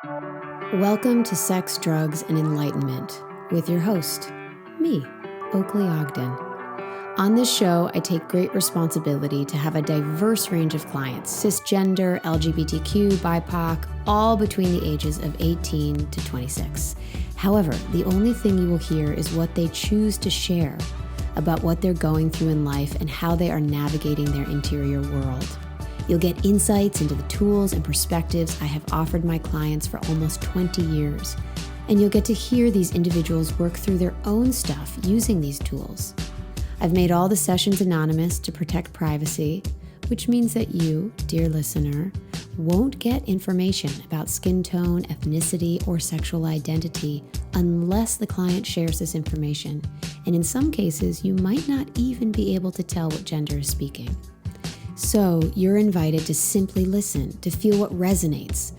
Welcome to Sex, Drugs, and Enlightenment with your host, me, Oakley Ogden. On this show, I take great responsibility to have a diverse range of clients, cisgender, LGBTQ, BIPOC, all between the ages of 18 to 26. However, the only thing you will hear is what they choose to share about what they're going through in life and how they are navigating their interior world. You'll get insights into the tools and perspectives I have offered my clients for almost 20 years. And you'll get to hear these individuals work through their own stuff using these tools. I've made all the sessions anonymous to protect privacy, which means that you, dear listener, won't get information about skin tone, ethnicity, or sexual identity unless the client shares this information. And in some cases, you might not even be able to tell what gender is speaking. So you're invited to simply listen, to feel what resonates,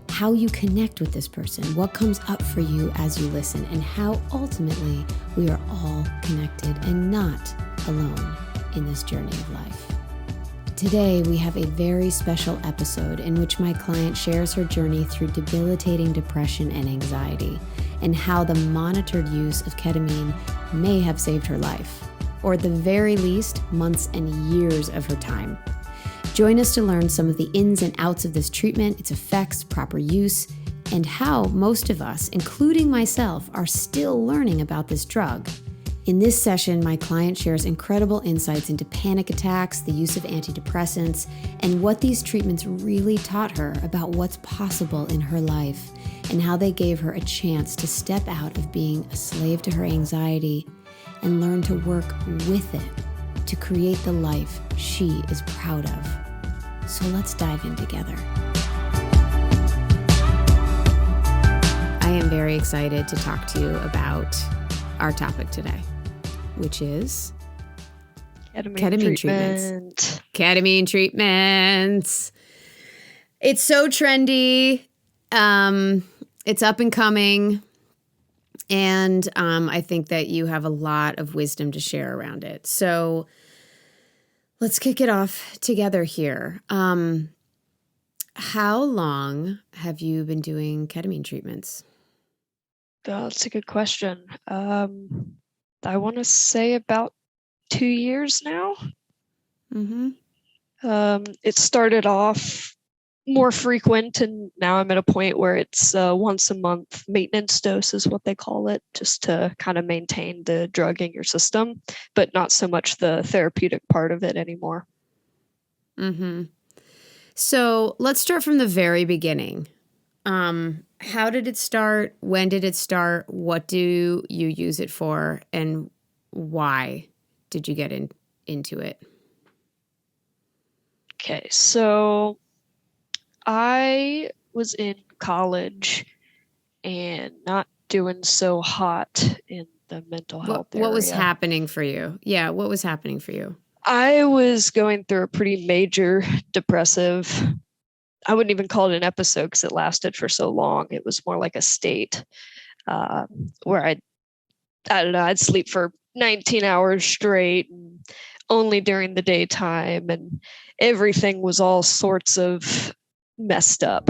how you connect with this person, what comes up for you as you listen, and how ultimately we are all connected and not alone in this journey of life. Today, we have a very special episode in which my client shares her journey through debilitating depression and anxiety, and how the monitored use of ketamine may have saved her life, or at the very least, months and years of her time. Join us to learn some of the ins and outs of this treatment, its effects, proper use, and how most of us, including myself, are still learning about this drug. In this session, my client shares incredible insights into panic attacks, the use of antidepressants, and what these treatments really taught her about what's possible in her life, and how they gave her a chance to step out of being a slave to her anxiety and learn to work with it to create the life she is proud of. So let's dive in together. I am very excited to talk to you about our topic today, which is ketamine treatments. Ketamine treatments. It's so trendy. It's up and coming. And I think that you have a lot of wisdom to share around it. So let's kick it off together here. How long have you been doing ketamine treatments? That's a good question. I want to say about 2 years now. Mm-hmm. It started off more frequent, and now I'm at a point where it's once a month maintenance dose is what they call it, just to kind of maintain the drug in your system, but not so much the therapeutic part of it anymore. Mm-hmm. So let's start from the very beginning. How did it start? When did it start? What do you use it for? And why did you get into it? Okay, so I was in college and not doing so hot in the mental health area. What was happening for you? Yeah, what was happening for you? I was going through a pretty major depressive, I wouldn't even call it an episode because it lasted for so long. It was more like a state where I don't know, I'd sleep for 19 hours straight, and only during the daytime, and everything was all sorts of messed up.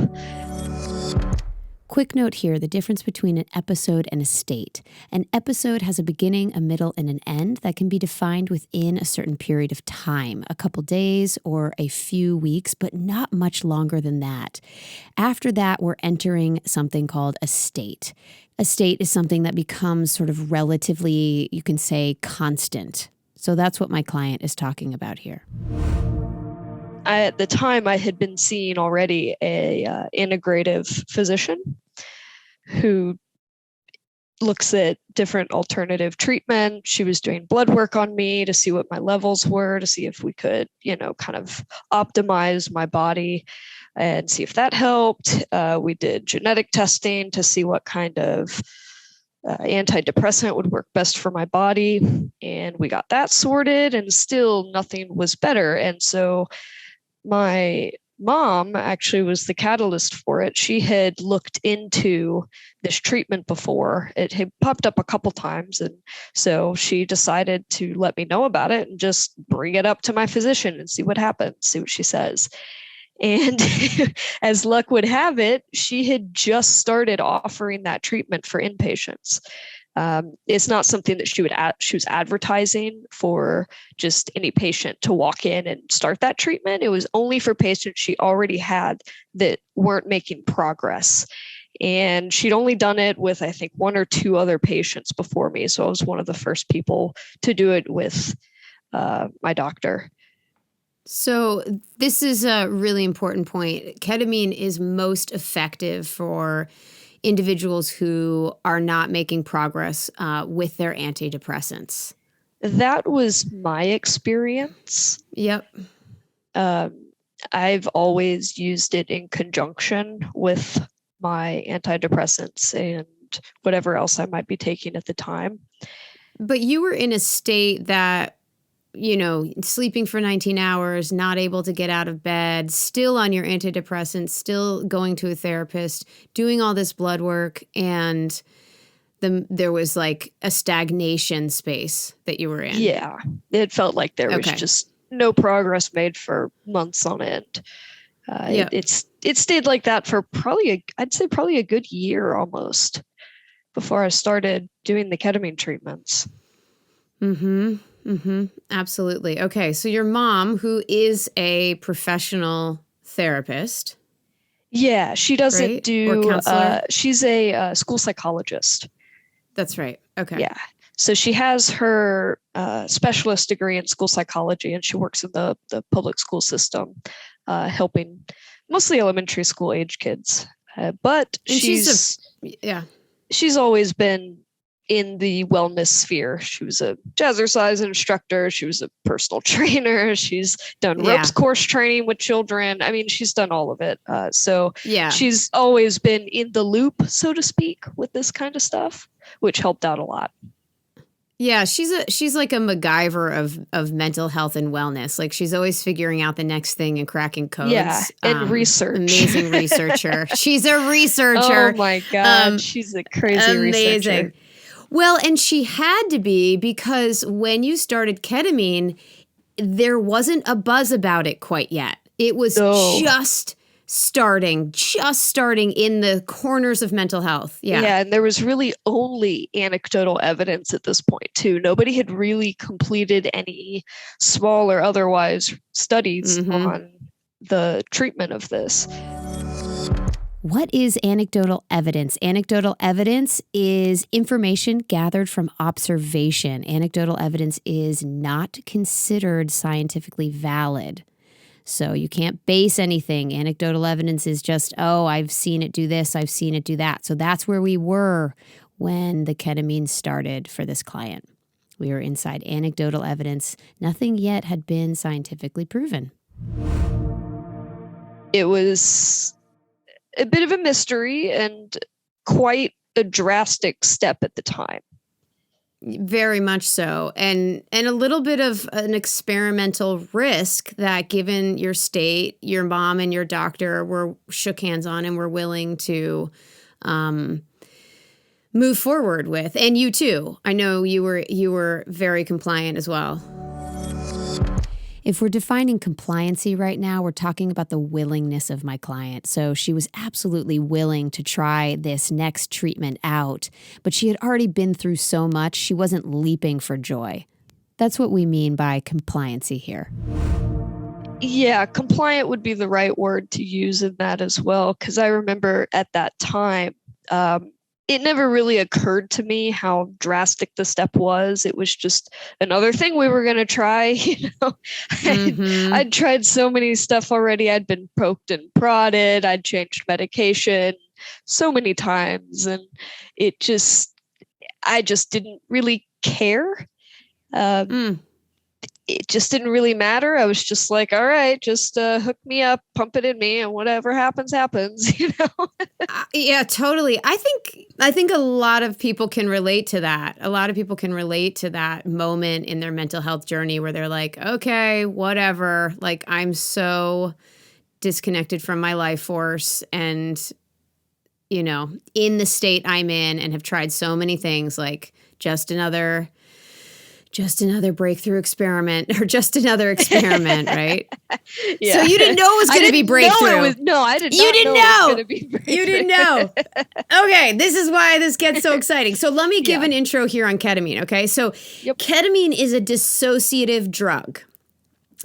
Quick note here, the difference between an episode and a state. An episode has a beginning, a middle, and an end that can be defined within a certain period of time, a couple days or a few weeks, but not much longer than that. After that, we're entering something called a state. A state is something that becomes sort of relatively, you can say, constant. So that's what my client is talking about here. At the time, I had been seeing already a integrative physician who looks at different alternative treatment. She was doing blood work on me to see what my levels were, to see if we could, kind of optimize my body and see if that helped. We did genetic testing to see what kind of antidepressant would work best for my body. And we got that sorted, and still nothing was better. And so my mom actually was the catalyst for it. She had looked into this treatment before. It had popped up a couple times. And so she decided to let me know about it and just bring it up to my physician and see what happens, see what she says. And as luck would have it, she had just started offering that treatment for inpatients. It's not something that she was advertising for just any patient to walk in and start that treatment. It was only for patients she already had that weren't making progress. And she'd only done it with, I think, 1 or 2 other patients before me. So I was one of the first people to do it with my doctor. So this is a really important point. Ketamine is most effective for individuals who are not making progress with their antidepressants. That was my experience. Yep. I've always used it in conjunction with my antidepressants and whatever else I might be taking at the time. But you were in a state that, sleeping for 19 hours, not able to get out of bed, still on your antidepressants, still going to a therapist, doing all this blood work, and there was like a stagnation space that you were in. Yeah, it felt like there was just no progress made for months on end. It stayed like that for I'd say probably a good year almost before I started doing the ketamine treatments. Absolutely. Okay. So your mom, who is a professional therapist. Yeah, she doesn't right? do, or counselor. She's a school psychologist. That's right. Okay. Yeah. So she has her specialist degree in school psychology, and she works in the public school system, helping mostly elementary school age kids. But she's always been in the wellness sphere. She was a jazzercise instructor. She was a personal trainer. She's done ropes course training with children. I mean, she's done all of it. She's always been in the loop, so to speak, with this kind of stuff, which helped out a lot. Yeah, she's like a MacGyver of mental health and wellness. Like she's always figuring out the next thing and cracking codes. Yeah, and research. Amazing researcher. She's a researcher. Oh my God, she's a crazy researcher. Well, and she had to be, because when you started ketamine, there wasn't a buzz about it quite yet. It was just starting in the corners of mental health. Yeah, and there was really only anecdotal evidence at this point, too. Nobody had really completed any small or otherwise studies on the treatment of this. What is anecdotal evidence? Anecdotal evidence is information gathered from observation. Anecdotal evidence is not considered scientifically valid. So you can't base anything. Anecdotal evidence is just, I've seen it do this, I've seen it do that. So that's where we were when the ketamine started for this client. We were inside anecdotal evidence. Nothing yet had been scientifically proven. It was a bit of a mystery and quite a drastic step at the time. Very much so. And a little bit of an experimental risk that, given your state, your mom and your doctor shook hands on and were willing to move forward with. And you too. I know you were very compliant as well. If we're defining compliancy right now, we're talking about the willingness of my client. So she was absolutely willing to try this next treatment out, but she had already been through so much, she wasn't leaping for joy. That's what we mean by compliancy here. Yeah, compliant would be the right word to use in that as well, because I remember at that time, it never really occurred to me how drastic the step was. It was just another thing we were going to try. I'd tried so many stuff already. I'd been poked and prodded. I'd changed medication so many times, and I just didn't really care. It just didn't really matter. I was just like, all right, just hook me up, pump it in me, and whatever happens, happens, Yeah, totally. I think a lot of people can relate to that. A lot of people can relate to that moment in their mental health journey where they're like, okay, whatever. Like, I'm so disconnected from my life force and, in the state I'm in, and have tried so many things, like just another just another breakthrough experiment or just another experiment, right? Yeah. So you didn't know it was going to be breakthrough. I did not You didn't know. It was gonna be You didn't know. Okay, this is why this gets so exciting. So let me give an intro here on ketamine, okay? So ketamine is a dissociative drug,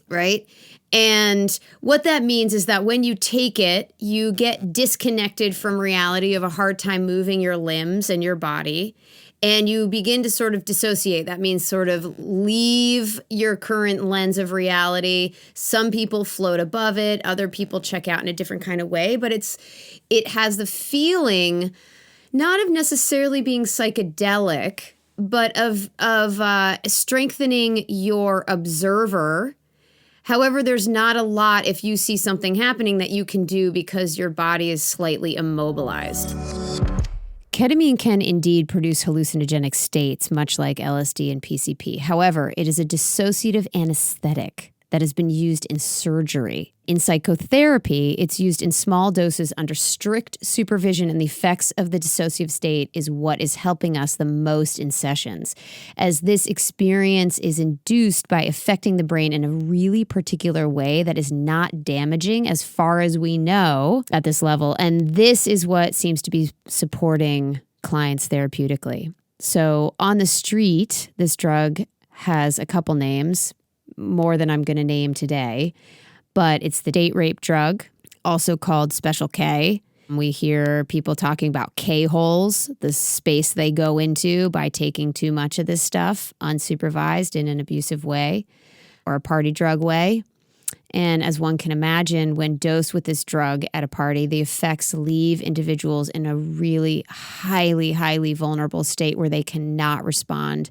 right? And what that means is that when you take it, you get disconnected from reality. You have a hard time moving your limbs and your body. And you begin to sort of dissociate. That means sort of leave your current lens of reality. Some people float above it. Other people check out in a different kind of way. But it has the feeling not of necessarily being psychedelic, but of strengthening your observer. However, there's not a lot if you see something happening that you can do because your body is slightly immobilized. Ketamine can indeed produce hallucinogenic states, much like LSD and PCP. However, it is a dissociative anesthetic that has been used in surgery. In psychotherapy, it's used in small doses under strict supervision, and the effects of the dissociative state is what is helping us the most in sessions, as this experience is induced by affecting the brain in a really particular way that is not damaging as far as we know at this level. And this is what seems to be supporting clients therapeutically. So on the street, this drug has a couple names, more than I'm going to name today, but it's the date rape drug, also called Special K. We hear people talking about K-holes, the space they go into by taking too much of this stuff unsupervised in an abusive way or a party drug way. And as one can imagine, when dosed with this drug at a party, the effects leave individuals in a really highly, highly vulnerable state where they cannot respond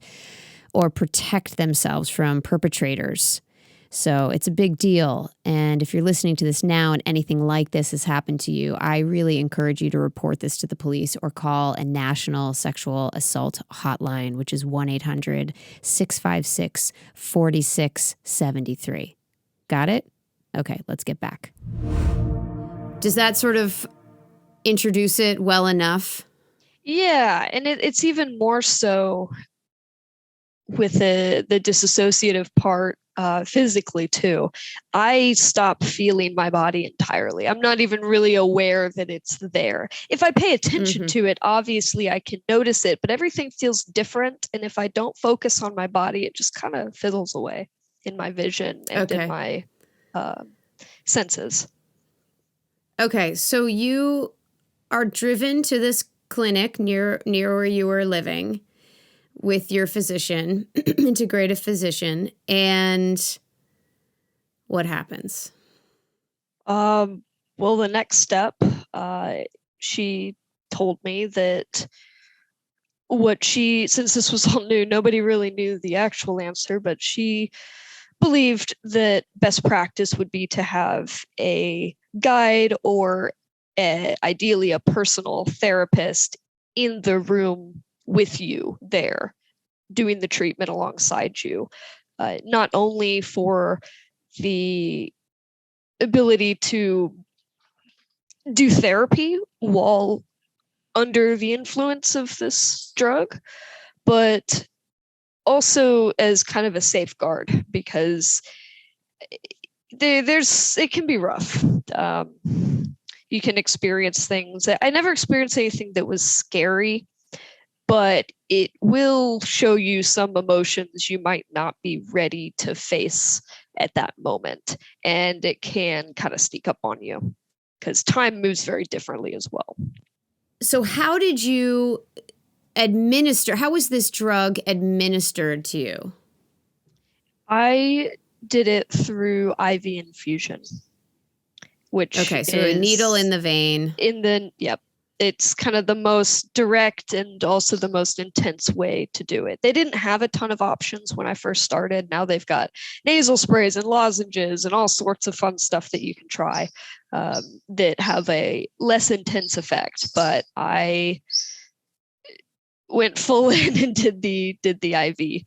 or protect themselves from perpetrators. So it's a big deal. And if you're listening to this now and anything like this has happened to you, I really encourage you to report this to the police or call a national sexual assault hotline, which is 1-800-656-4673. Got it? Okay, let's get back. Does that sort of introduce it well enough? Yeah, and it's even more so with the disassociative part physically too. I stop feeling my body entirely. I'm not even really aware that it's there. If I pay attention to it, obviously I can notice it, but everything feels different. And if I don't focus on my body, it just kind of fizzles away in my vision and in my senses. Okay, so you are driven to this clinic near where you were living with your physician, integrative physician, and what happens? Well, the next step, she told me that since this was all new, nobody really knew the actual answer, but she believed that best practice would be to have a guide or ideally a personal therapist in the room with you there, doing the treatment alongside you, not only for the ability to do therapy while under the influence of this drug, but also as kind of a safeguard, because it can be rough. You can experience things. I never experienced anything that was scary, but it will show you some emotions you might not be ready to face at that moment. And it can kind of sneak up on you because time moves very differently as well. So how was this drug administered to you? I did it through IV infusion, which so a needle in the vein. Yep. It's kind of the most direct and also the most intense way to do it. They didn't have a ton of options when I first started. Now they've got nasal sprays and lozenges and all sorts of fun stuff that you can try that have a less intense effect. But I went full in and did the IV.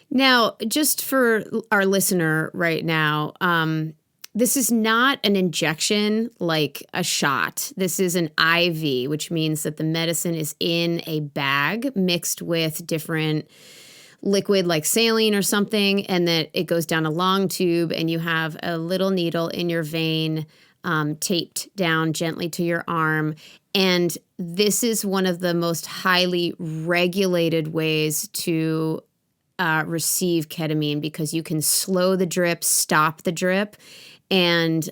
Now, just for our listener right now, this is not an injection like a shot. This is an IV, which means that the medicine is in a bag mixed with different liquid like saline or something, and that it goes down a long tube, and you have a little needle in your vein taped down gently to your arm. And this is one of the most highly regulated ways to receive ketamine, because you can slow the drip, stop the drip, and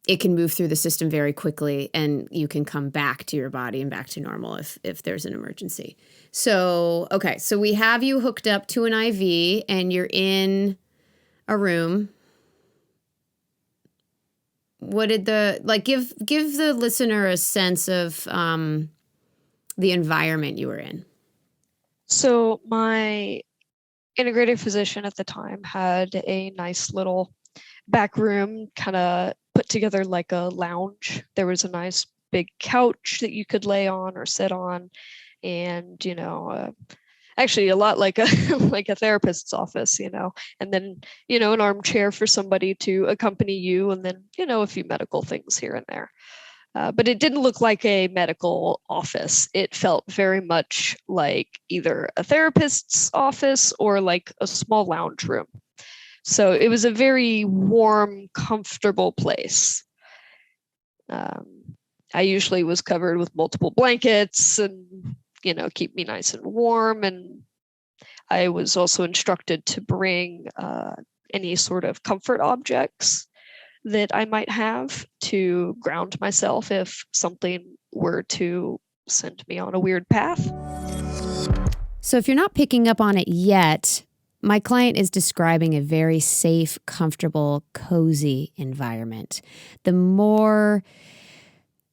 it can move through the system very quickly, and you can come back to your body and back to normal if there's an emergency. So, okay, so we have you hooked up to an IV, and you're in a room. What did give the listener a sense of the environment you were in? So my integrative physician at the time had a nice little back room, kind of put together like a lounge. There was a nice big couch that you could lay on or sit on, and actually a lot like a like a therapist's office, and then an armchair for somebody to accompany you, and then a few medical things here and there. But it didn't look like a medical office. It felt very much like either a therapist's office or like a small lounge room. So it was a very warm, comfortable place. I usually was covered with multiple blankets and, keep me nice and warm. And I was also instructed to bring any sort of comfort objects that I might have to ground myself if something were to send me on a weird path. So if you're not picking up on it yet, my client is describing a very safe, comfortable, cozy environment. The more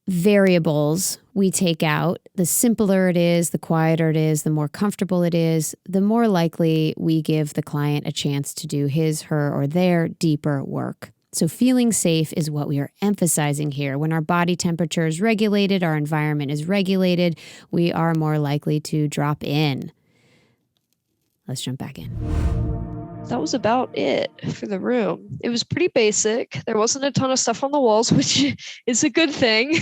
variables we take out, the simpler it is, the quieter it is, the more comfortable it is, the more likely we give the client a chance to do his, her, or their deeper work. So feeling safe is what we are emphasizing here. When our body temperature is regulated, our environment is regulated, we are more likely to drop in. Let's jump back in. That was about it for the room. It was pretty basic. There wasn't a ton of stuff on the walls, which is a good thing.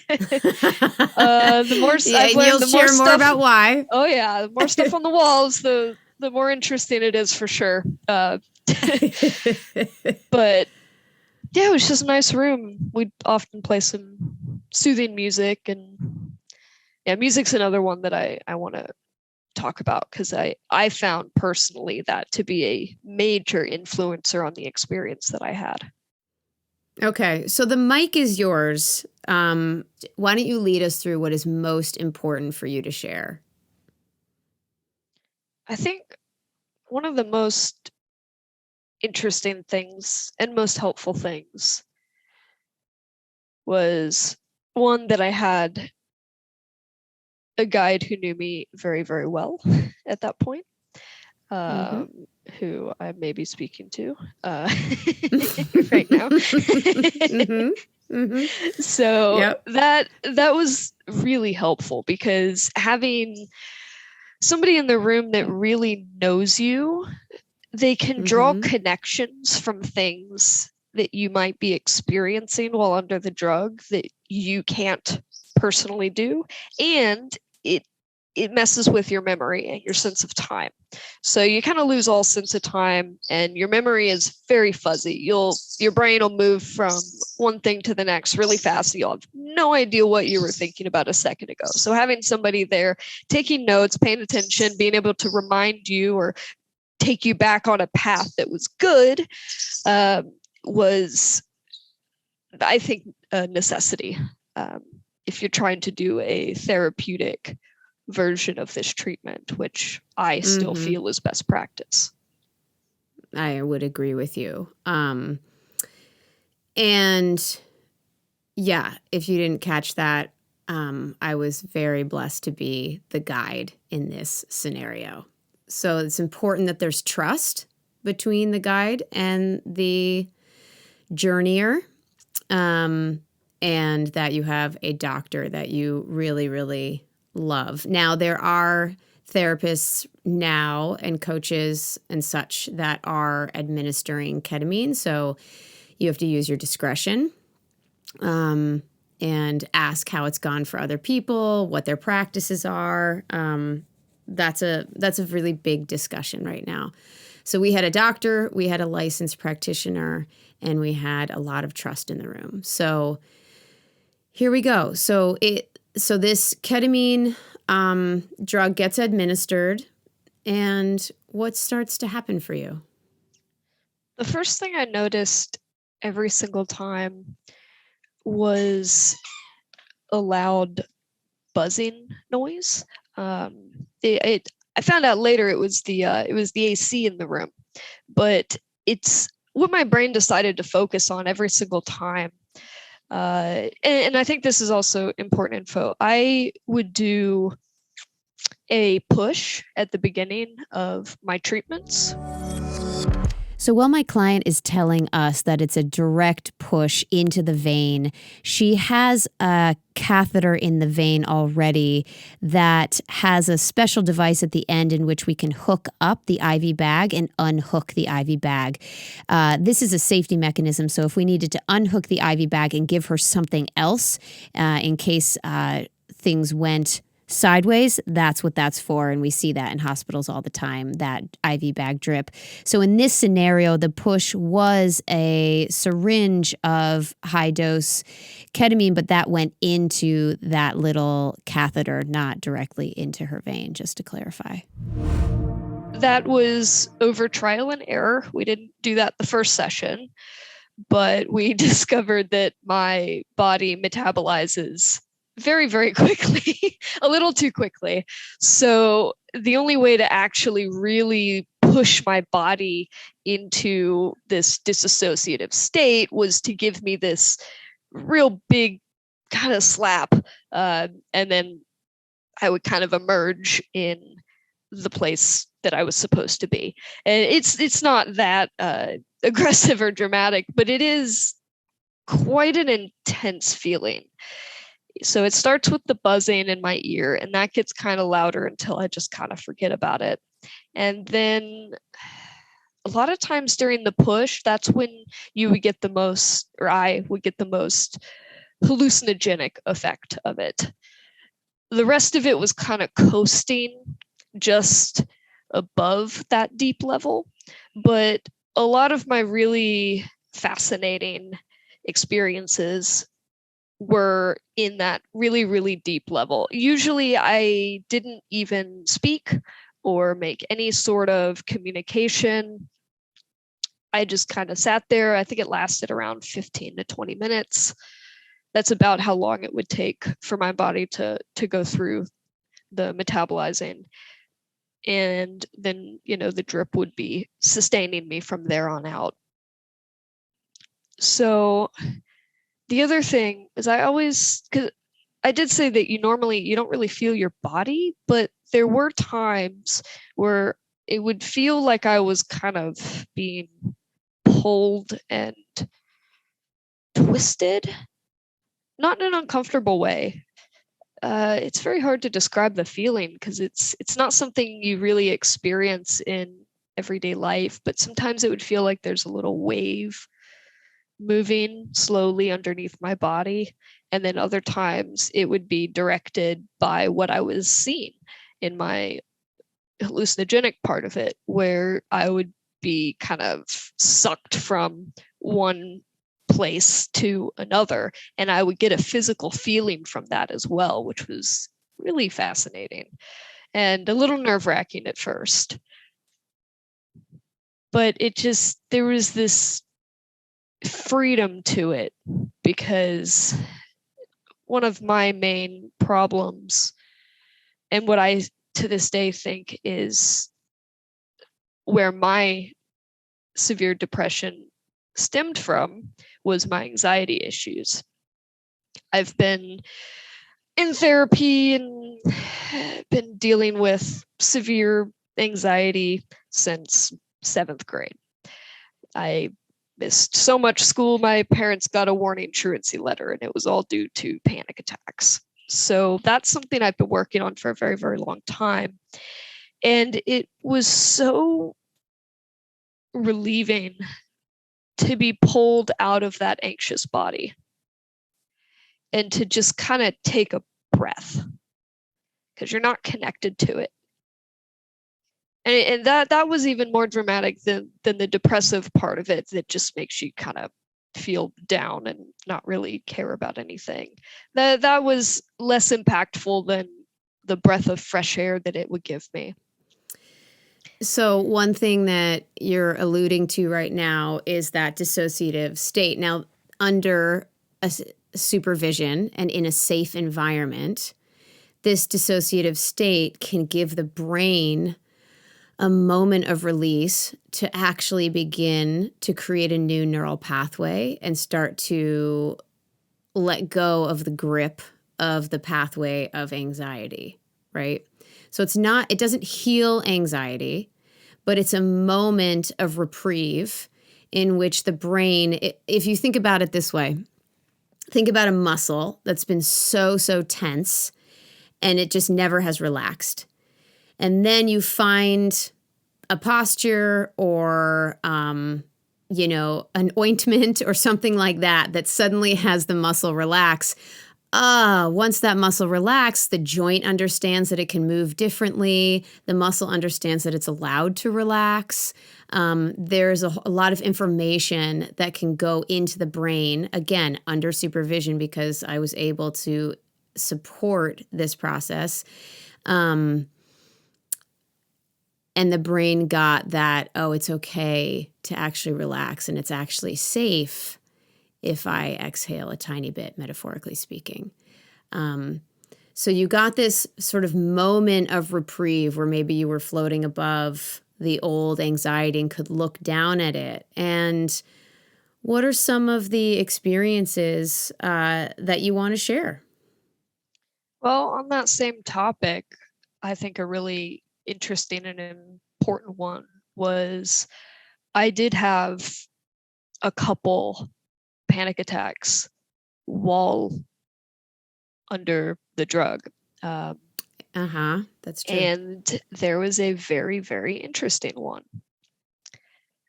The more I've learned, you'll share more about why. Oh yeah, the more stuff on the walls, the more interesting it is for sure. But yeah, it was just a nice room. We'd often play some soothing music, and yeah, music's another one that I want to talk about, because I found personally that to be a major influencer on the experience that I had. Okay, so the mic is yours. Why don't you lead us through what is most important for you to share? I think one of the most interesting things and most helpful things was one that I had a guide who knew me very, very well at that point, who I may be speaking to right now. So yep. that was really helpful, because having somebody in the room that really knows you, they can draw connections from things that you might be experiencing while under the drug that you can't personally do, and it messes with your memory and your sense of time. So you kind of lose all sense of time, and your memory is very fuzzy. Your brain will move from one thing to the next really fast. You'll have no idea what you were thinking about a second ago. So having somebody there taking notes, paying attention, being able to remind you or take you back on a path that was good was, I think, a necessity if you're trying to do a therapeutic version of this treatment, which I still feel is best practice. I would agree with you. And yeah, if you didn't catch that, I was very blessed to be the guide in this scenario. So it's important that there's trust between the guide and the journeyer, and that you have a doctor that you really, really love. Now, there are therapists now and coaches and such that are administering ketamine, so you have to use your discretion and ask how it's gone for other people, what their practices are. that's a really big discussion right now. So we had a doctor, we had a licensed practitioner, and we had a lot of trust in the room. So here we go. So this ketamine drug gets administered, and what starts to happen for you? The first thing I noticed every single time was a loud buzzing noise. I found out later it was the AC in the room, but it's what my brain decided to focus on every single time. And I think this is also important info. I would do a push at the beginning of my treatments. So while my client is telling us that it's a direct push into the vein, she has a catheter in the vein already that has a special device at the end in which we can hook up the IV bag and unhook the IV bag. This is a safety mechanism, so if we needed to unhook the IV bag and give her something else in case things went sideways, that's what that's for. And we see that in hospitals all the time, that IV bag drip. So in this scenario, the push was a syringe of high dose ketamine, but that went into that little catheter, not directly into her vein, just to clarify. That was over trial and error. We didn't do that the first session, but we discovered that my body metabolizes very, very quickly, a little too quickly. So the only way to actually really push my body into this disassociative state was to give me this real big kind of slap. And then I would kind of emerge in the place that I was supposed to be. And it's not that aggressive or dramatic, but it is quite an intense feeling. So it starts with the buzzing in my ear, and that gets kind of louder until I just kind of forget about it. And then a lot of times during the push, that's when you would get the most, or I would get the most hallucinogenic effect of it. The rest of it was kind of coasting just above that deep level. But a lot of my really fascinating experiences were in that really, really deep level. Usually I didn't even speak or make any sort of communication. I just kind of sat there. I think it lasted around 15 to 20 minutes. That's about how long it would take for my body to go through the metabolizing. And then, the drip would be sustaining me from there on out. So the other thing is because I did say that you don't really feel your body, but there were times where it would feel like I was kind of being pulled and twisted, not in an uncomfortable way. It's very hard to describe the feeling because it's not something you really experience in everyday life, but sometimes it would feel like there's a little wave moving slowly underneath my body. And then other times it would be directed by what I was seeing in my hallucinogenic part of it, where I would be kind of sucked from one place to another. And I would get a physical feeling from that as well, which was really fascinating and a little nerve-wracking at first. But there was this freedom to it, because one of my main problems, and what I to this day think is where my severe depression stemmed from, was my anxiety issues. I've been in therapy and been dealing with severe anxiety since 7th grade. I missed so much school, my parents got a warning truancy letter, and it was all due to panic attacks. So that's something I've been working on for a very, very long time. And it was so relieving to be pulled out of that anxious body and to just kind of take a breath, because you're not connected to it. And that was even more dramatic than the depressive part of it that just makes you kind of feel down and not really care about anything. That was less impactful than the breath of fresh air that it would give me. So one thing that you're alluding to right now is that dissociative state. Now, under supervision and in a safe environment, this dissociative state can give the brain a moment of release to actually begin to create a new neural pathway and start to let go of the grip of the pathway of anxiety, right? So it doesn't heal anxiety, but it's a moment of reprieve in which the brain, if you think about it this way, think about a muscle that's been so tense and it just never has relaxed. And then you find a posture or, an ointment or something like that suddenly has the muscle relax. Once that muscle relaxes, the joint understands that it can move differently. The muscle understands that it's allowed to relax. There's a lot of information that can go into the brain, again, under supervision, because I was able to support this process. And the brain got that, it's okay to actually relax and it's actually safe if I exhale a tiny bit, metaphorically speaking. So you got this sort of moment of reprieve where maybe you were floating above the old anxiety and could look down at it. And what are some of the experiences that you want to share? Well, on that same topic, I think a really interesting and important one was I did have a couple panic attacks while under the drug. That's true. And there was a very, very interesting one.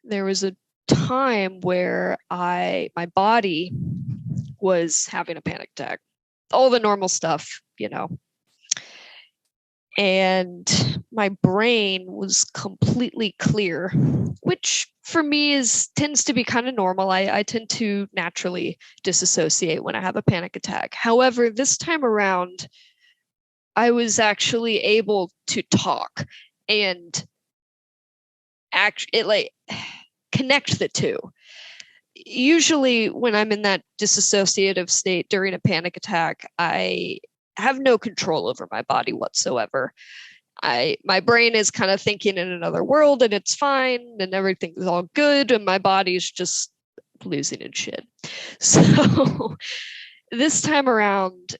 There was a time where my body was having a panic attack, all the normal stuff, and my brain was completely clear, which for me tends to be kind of normal. I tend to naturally disassociate when I have a panic attack. However, this time around, I was actually able to talk and connect the two. Usually when I'm in that disassociative state during a panic attack, I have no control over my body whatsoever. My brain is kind of thinking in another world and it's fine and everything's all good and my body's just losing its shit. So this time around,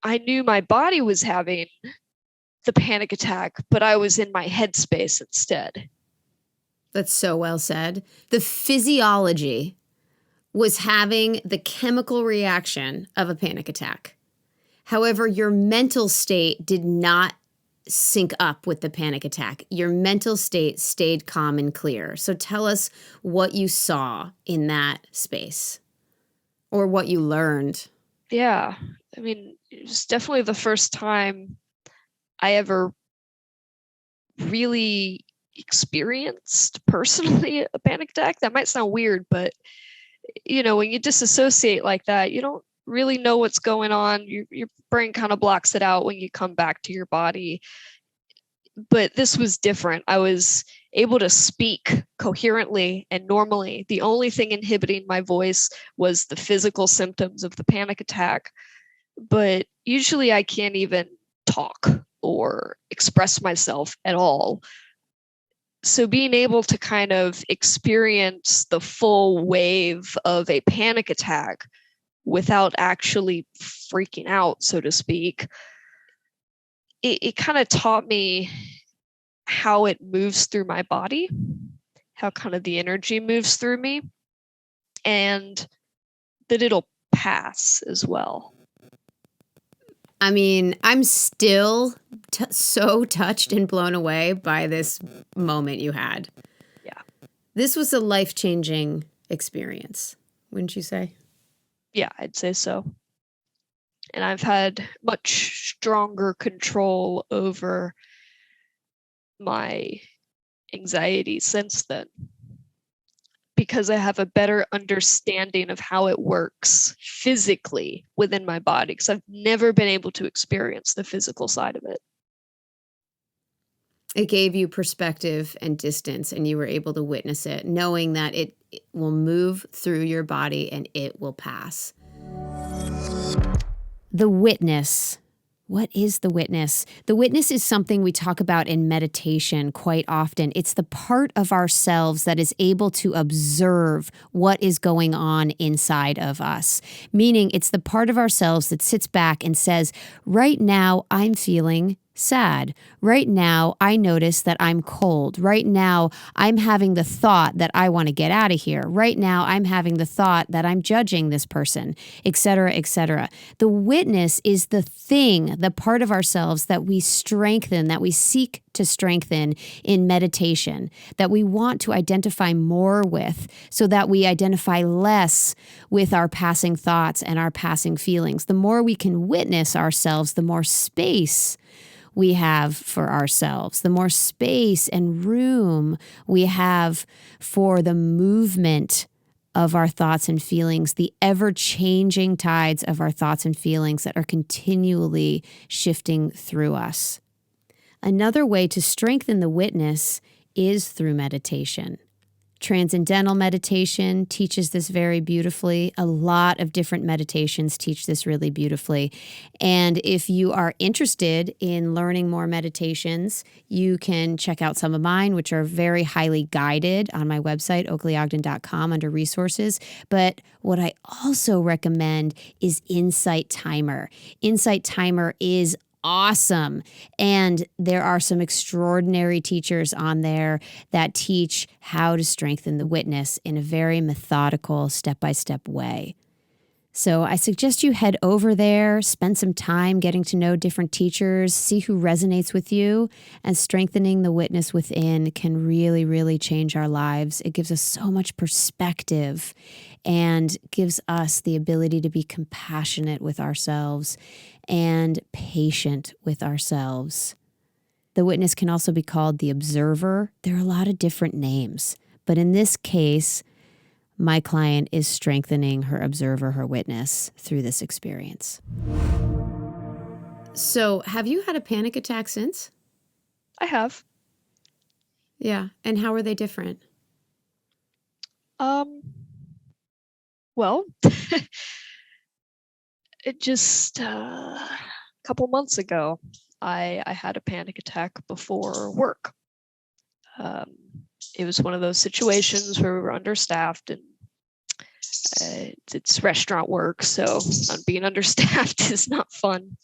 I knew my body was having the panic attack, but I was in my headspace instead. That's so well said. The physiology was having the chemical reaction of a panic attack. However, your mental state did not sync up with the panic attack. Your mental state stayed calm and clear. So tell us what you saw in that space or what you learned. Yeah. I mean, it was definitely the first time I ever really experienced personally a panic attack. That might sound weird, but when you disassociate like that, you don't really know what's going on. Your brain kind of blocks it out when you come back to your body. But this was different. I was able to speak coherently and normally. The only thing inhibiting my voice was the physical symptoms of the panic attack. But usually I can't even talk or express myself at all. So being able to kind of experience the full wave of a panic attack without actually freaking out, so to speak, it kind of taught me how it moves through my body, how kind of the energy moves through me, and that it'll pass as well. I mean, I'm still so touched and blown away by this moment you had. Yeah. This was a life-changing experience, wouldn't you say? Yeah, I'd say so. And I've had much stronger control over my anxiety since then, because I have a better understanding of how it works physically within my body, because I've never been able to experience the physical side of it. It gave you perspective and distance, and you were able to witness it, knowing that it will move through your body and it will pass. The witness. What is the witness? The witness is something we talk about in meditation quite often. It's the part of ourselves that is able to observe what is going on inside of us. Meaning it's the part of ourselves that sits back and says, right now I'm feeling sad. Right now, I notice that I'm cold. Right now, I'm having the thought that I want to get out of here. Right now, I'm having the thought that I'm judging this person, etc., etc. The witness is the thing, the part of ourselves that we strengthen, that we seek to strengthen in meditation, that we want to identify more with so that we identify less with our passing thoughts and our passing feelings. The more we can witness ourselves, the more space we have for ourselves, the more space and room we have for the movement of our thoughts and feelings, the ever-changing tides of our thoughts and feelings that are continually shifting through us. Another way to strengthen the witness is through meditation. Transcendental meditation teaches this very beautifully. A lot of different meditations teach this really beautifully. And if you are interested in learning more meditations, you can check out some of mine, which are very highly guided on my website, oakleyogden.com, under resources. But what I also recommend is Insight Timer. Insight Timer is awesome. And there are some extraordinary teachers on there that teach how to strengthen the witness in a very methodical, step-by-step way. So I suggest you head over there, spend some time getting to know different teachers, see who resonates with you, and strengthening the witness within can really, really change our lives. It gives us so much perspective and gives us the ability to be compassionate with ourselves and patient with ourselves. The witness can also be called the observer. There are a lot of different names, but in this case, my client is strengthening her observer, her witness, through this experience. So, have you had a panic attack since? I have. Yeah. And how are they different? Well, it just a couple months ago, I had a panic attack before work. It was one of those situations where we were understaffed, and it's restaurant work, so being understaffed is not fun.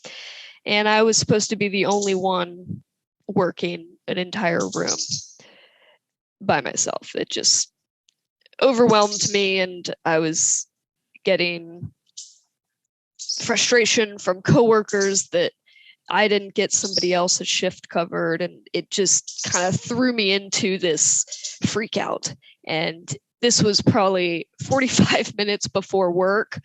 And I was supposed to be the only one working an entire room by myself. It just overwhelmed me, and I was getting frustration from coworkers that I didn't get somebody else's shift covered, and it just kind of threw me into this freak out. And this was probably 45 minutes before work.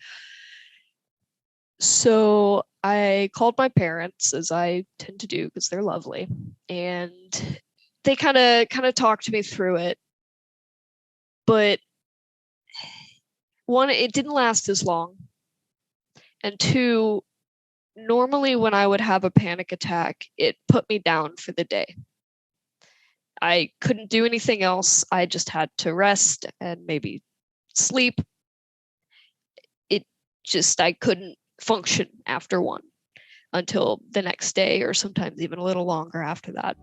So I called my parents, as I tend to do because they're lovely, and they kind of talked me through it. But one, it didn't last as long. And two, normally when I would have a panic attack, it put me down for the day. I couldn't do anything else. I just had to rest and maybe sleep. I couldn't function after one until the next day, or sometimes even a little longer after that.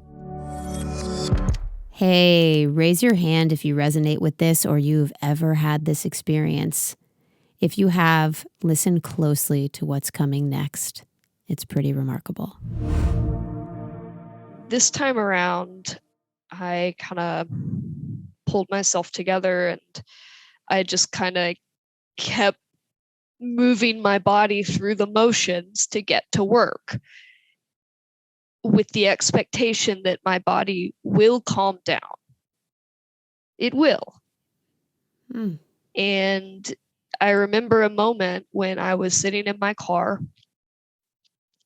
Hey, raise your hand if you resonate with this or you've ever had this experience. If you have, listen closely to what's coming next. It's pretty remarkable. This time around, I kind of pulled myself together, and I just kind of kept moving my body through the motions to get to work, with the expectation that my body will calm down. It will. And I remember a moment when I was sitting in my car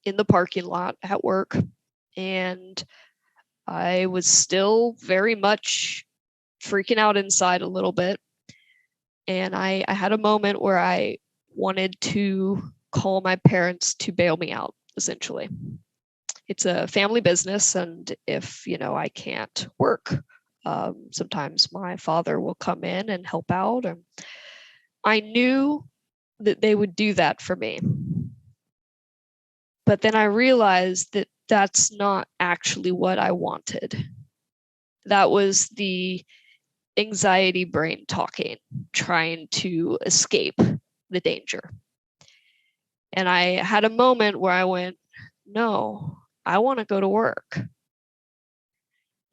in the parking lot at work, and I was still very much freaking out inside a little bit. And I had a moment where I wanted to call my parents to bail me out, essentially. It's a family business, and if, I can't work, sometimes my father will come in and help out. And I knew that they would do that for me. But then I realized that that's not actually what I wanted. That was the anxiety brain talking, trying to escape the danger. And I had a moment where I went, no, I want to go to work.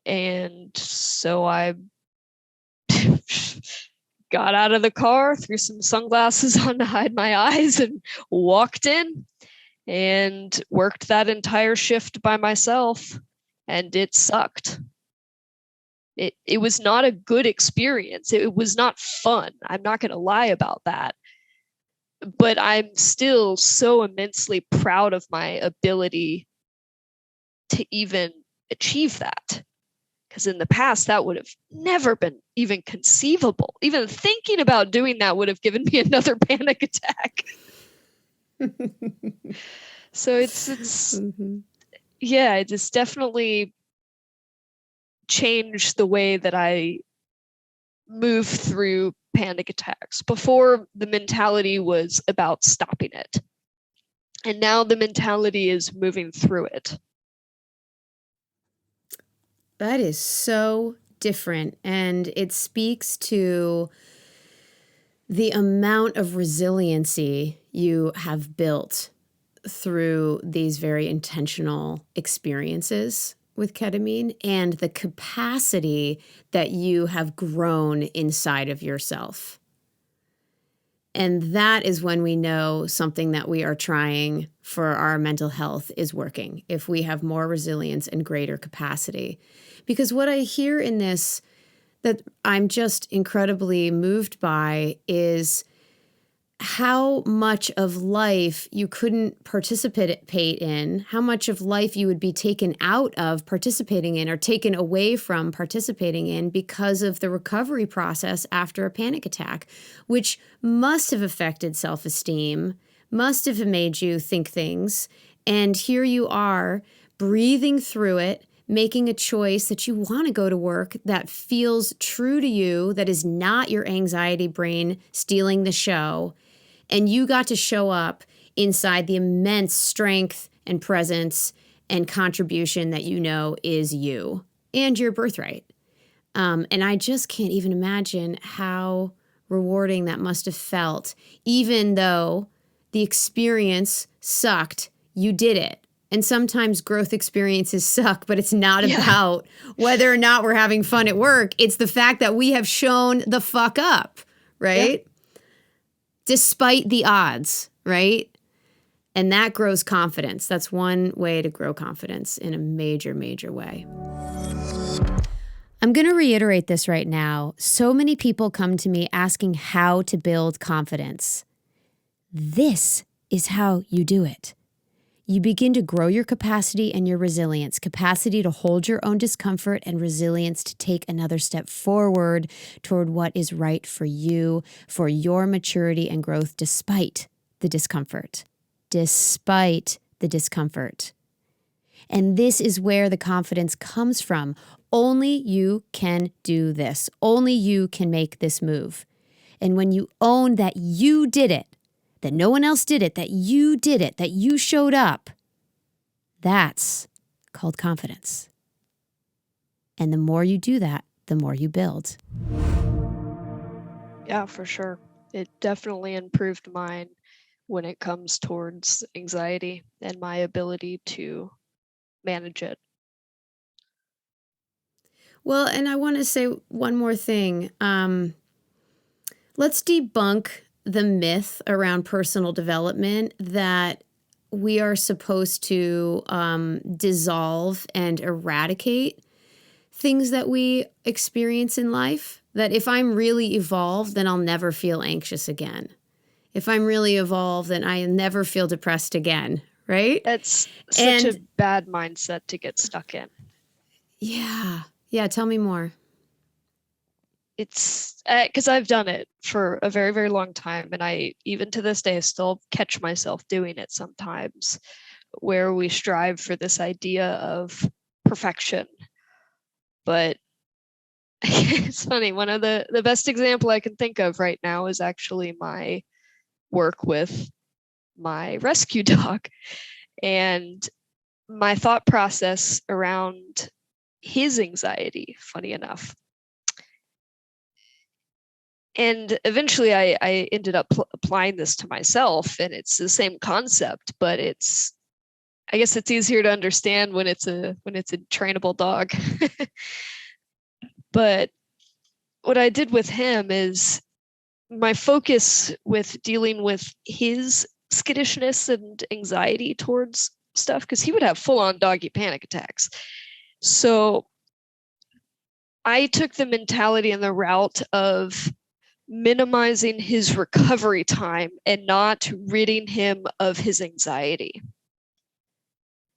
And so I got out of the car, threw some sunglasses on to hide my eyes, and walked in and worked that entire shift by myself. And it sucked. It was not a good experience. It was not fun. I'm not going to lie about that. But I'm still so immensely proud of my ability to even achieve that. Because in the past, that would have never been even conceivable. Even thinking about doing that would have given me another panic attack. So it's yeah, it's definitely changed the way that I move through panic attacks. Before, the mentality was about stopping it. And now the mentality is moving through it. That is so different. And it speaks to the amount of resiliency you have built through these very intentional experiences with ketamine and the capacity that you have grown inside of yourself. And that is when we know something that we are trying for our mental health is working, if we have more resilience and greater capacity. Because what I hear in this that I'm just incredibly moved by is how much of life you couldn't participate in, how much of life you would be taken out of participating in or taken away from participating in because of the recovery process after a panic attack, which must have affected self-esteem, must have made you think things. And here you are breathing through it, making a choice that you want to go to work that feels true to you, that is not your anxiety brain stealing the show. And you got to show up inside the immense strength and presence and contribution that you know is you and your birthright. And I just can't even imagine how rewarding that must have felt. Even though the experience sucked, you did it. And sometimes growth experiences suck, but it's not about whether or not we're having fun at work. It's the fact that we have shown the fuck up, right? Yeah. Despite the odds, right? And that grows confidence. That's one way to grow confidence in a major, major way. I'm going to reiterate this right now. So many people come to me asking how to build confidence. This is how you do it. You begin to grow your capacity and your resilience, capacity to hold your own discomfort and resilience to take another step forward toward what is right for you, for your maturity and growth despite the discomfort. Despite the discomfort. And this is where the confidence comes from. Only you can do this. Only you can make this move. And when you own that you did it, that no one else did it, that you did it, that you showed up, that's called confidence. And the more you do that, the more you build. Yeah, for sure. It definitely improved mine when it comes towards anxiety and my ability to manage it. Well, and I want to say one more thing. Let's debunk the myth around personal development that we are supposed to dissolve and eradicate things that we experience in life. That if I'm really evolved, then I'll never feel anxious again. If I'm really evolved, then I never feel depressed again, right? That's such a bad mindset to get stuck in. Yeah. Yeah. Tell me more. It's because I've done it for a very, very long time. And I, even to this day, still catch myself doing it sometimes, where we strive for this idea of perfection. But it's funny, one of the best example I can think of right now is actually my work with my rescue dog. And my thought process around his anxiety, funny enough. And eventually I ended up applying this to myself, and it's the same concept, but I guess it's easier to understand when it's a trainable dog. But what I did with him is my focus with dealing with his skittishness and anxiety towards stuff, because he would have full-on doggy panic attacks. So I took the mentality and the route of minimizing his recovery time and not ridding him of his anxiety,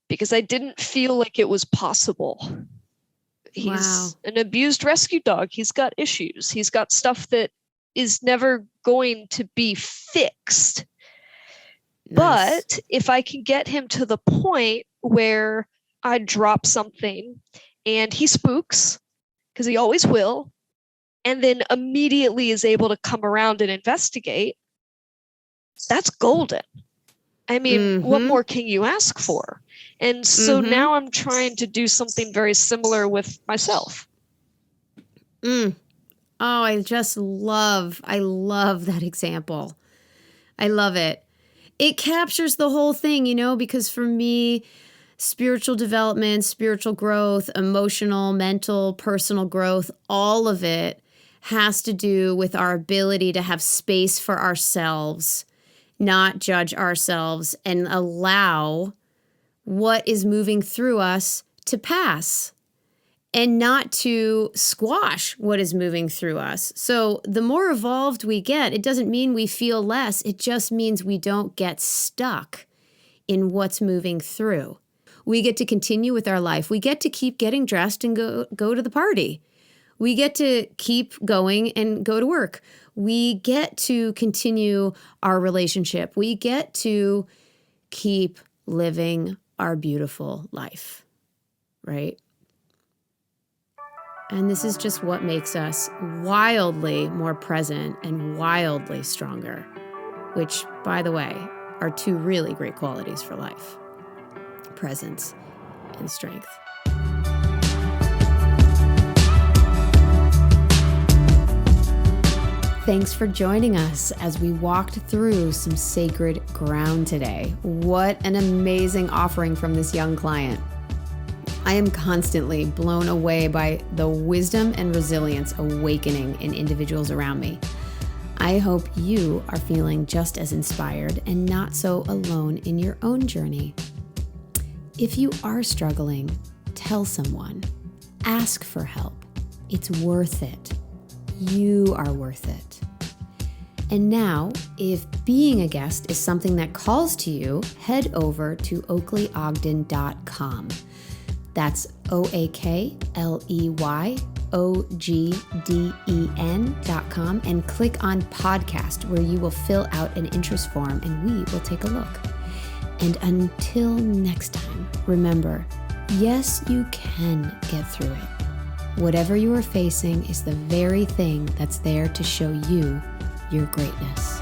because I didn't feel like it was possible. He's an abused rescue dog. He's got issues. He's got stuff that is never going to be fixed. Nice. But if I can get him to the point where I drop something and he spooks, because he always will, and then immediately is able to come around and investigate, that's golden. I mean, what more can you ask for? And so now I'm trying to do something very similar with myself. Oh, I love that example. I love it. It captures the whole thing, because for me, spiritual development, spiritual growth, emotional, mental, personal growth, all of it has to do with our ability to have space for ourselves, not judge ourselves, and allow what is moving through us to pass and not to squash what is moving through us. So the more evolved we get, it doesn't mean we feel less. It just means we don't get stuck in what's moving through. We get to continue with our life. We get to keep getting dressed and go to the party. We get to keep going and go to work. We get to continue our relationship. We get to keep living our beautiful life, right? And this is just what makes us wildly more present and wildly stronger, which, by the way, are two really great qualities for life: presence and strength. Thanks for joining us as we walked through some sacred ground today. What an amazing offering from this young client. I am constantly blown away by the wisdom and resilience awakening in individuals around me. I hope you are feeling just as inspired and not so alone in your own journey. If you are struggling, tell someone. Ask for help. It's worth it. You are worth it. And now, if being a guest is something that calls to you, head over to oakleyogden.com. That's OakleyOgden.com and click on podcast, where you will fill out an interest form and we will take a look. And until next time, remember, yes, you can get through it. Whatever you are facing is the very thing that's there to show you your greatness.